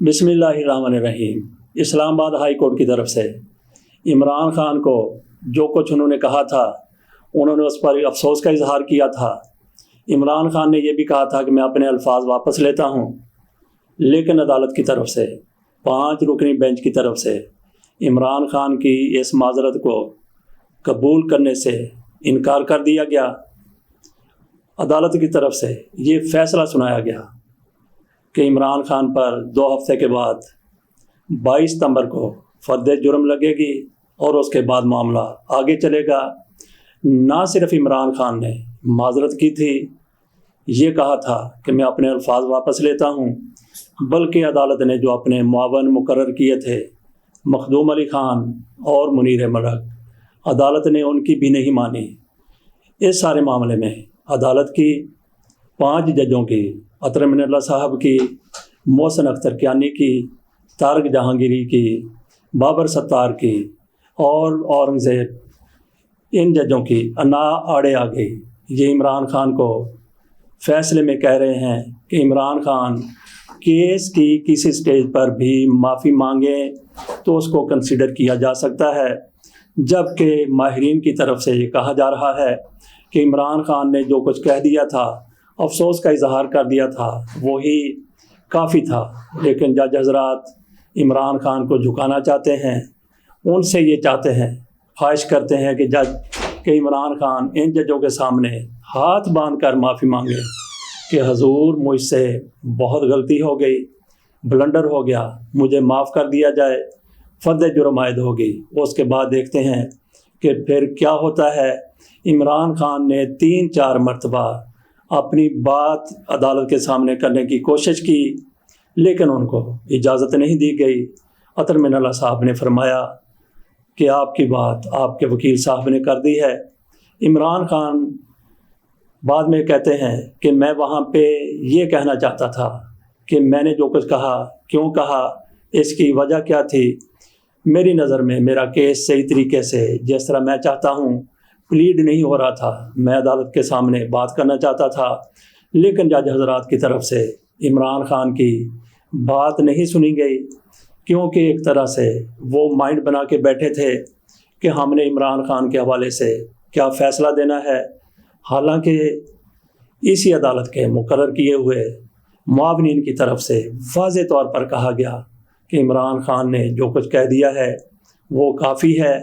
بسم اللہ الرحمن الرحیم۔ اسلام آباد ہائی کورٹ کی طرف سے عمران خان کو جو کچھ انہوں نے کہا تھا، انہوں نے اس پر افسوس کا اظہار کیا تھا۔ عمران خان نے یہ بھی کہا تھا کہ میں اپنے الفاظ واپس لیتا ہوں، لیکن عدالت کی طرف سے 5 رکنی بینچ کی طرف سے عمران خان کی اس معذرت کو قبول کرنے سے انکار کر دیا گیا۔ عدالت کی طرف سے یہ فیصلہ سنایا گیا کہ عمران خان پر 2 ہفتے کے بعد 22 ستمبر کو فرد جرم لگے گی اور اس کے بعد معاملہ آگے چلے گا۔ نہ صرف عمران خان نے معذرت کی تھی، یہ کہا تھا کہ میں اپنے الفاظ واپس لیتا ہوں، بلکہ عدالت نے جو اپنے معاون مقرر کیے تھے مخدوم علی خان اور منیر ملک، عدالت نے ان کی بھی نہیں مانی۔ اس سارے معاملے میں عدالت کی 5 ججوں کی، عطر من اللہ صاحب کی، محسن اختر کیانی کی، طارق جہانگیری کی، بابر ستار کی اور اورنگزیب، ان ججوں کی انا آڑے آ گئی۔ یہ عمران خان کو فیصلے میں کہہ رہے ہیں کہ عمران خان کیس کی کسی سٹیج پر بھی معافی مانگیں تو اس کو کنسیڈر کیا جا سکتا ہے، جبکہ ماہرین کی طرف سے یہ کہا جا رہا ہے کہ عمران خان نے جو کچھ کہہ دیا تھا، افسوس کا اظہار کر دیا تھا، وہی کافی تھا۔ لیکن جج حضرات عمران خان کو جھکانا چاہتے ہیں، ان سے یہ چاہتے ہیں، خواہش کرتے ہیں کہ کہ عمران خان ان ججوں کے سامنے ہاتھ باندھ کر معافی مانگے کہ حضور مجھ سے بہت غلطی ہو گئی، بلنڈر ہو گیا، مجھے معاف کر دیا جائے، فرد جرم عائد ہوگی۔ اس کے بعد دیکھتے ہیں کہ پھر کیا ہوتا ہے۔ عمران خان نے 3-4 مرتبہ اپنی بات عدالت کے سامنے کرنے کی کوشش کی، لیکن ان کو اجازت نہیں دی گئی۔ عطر من اللہ صاحب نے فرمایا کہ آپ کی بات آپ کے وکیل صاحب نے کر دی ہے۔ عمران خان بعد میں کہتے ہیں کہ میں وہاں پہ یہ کہنا چاہتا تھا کہ میں نے جو کچھ کہا، کیوں کہا، اس کی وجہ کیا تھی۔ میری نظر میں میرا کیس صحیح طریقے سے جس طرح میں چاہتا ہوں پلیڈ نہیں ہو رہا تھا۔ میں عدالت کے سامنے بات کرنا چاہتا تھا، لیکن جج حضرات کی طرف سے عمران خان کی بات نہیں سنی گئی، کیونکہ ایک طرح سے وہ مائنڈ بنا کے بیٹھے تھے کہ ہم نے عمران خان کے حوالے سے کیا فیصلہ دینا ہے، حالانکہ اسی عدالت کے مقرر کیے ہوئے معاونین کی طرف سے واضح طور پر کہا گیا کہ عمران خان نے جو کچھ کہہ دیا ہے وہ کافی ہے،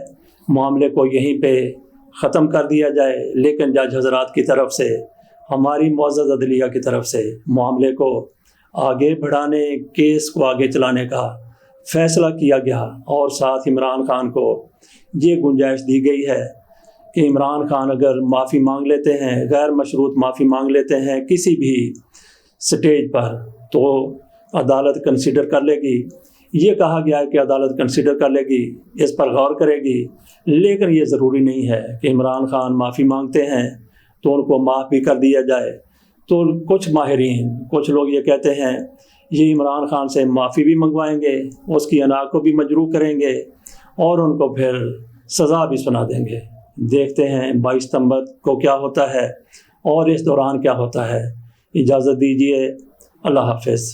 معاملے کو یہیں پہ ختم کر دیا جائے۔ لیکن جج حضرات کی طرف سے، ہماری معزز عدلیہ کی طرف سے معاملے کو آگے بڑھانے، کیس کو آگے چلانے کا فیصلہ کیا گیا، اور ساتھ عمران خان کو یہ گنجائش دی گئی ہے کہ عمران خان اگر معافی مانگ لیتے ہیں، غیر مشروط معافی مانگ لیتے ہیں کسی بھی سٹیج پر، تو عدالت کنسیڈر کر لے گی۔ یہ کہا گیا ہے کہ عدالت کنسیڈر کر لے گی، اس پر غور کرے گی، لیکن یہ ضروری نہیں ہے کہ عمران خان معافی مانگتے ہیں تو ان کو معاف بھی کر دیا جائے۔ تو کچھ ماہرین، کچھ لوگ یہ کہتے ہیں یہ عمران خان سے معافی بھی منگوائیں گے، اس کی انا کو بھی مجروح کریں گے اور ان کو پھر سزا بھی سنا دیں گے۔ دیکھتے ہیں 22 ستمبر کو کیا ہوتا ہے اور اس دوران کیا ہوتا ہے۔ اجازت دیجیے، اللہ حافظ۔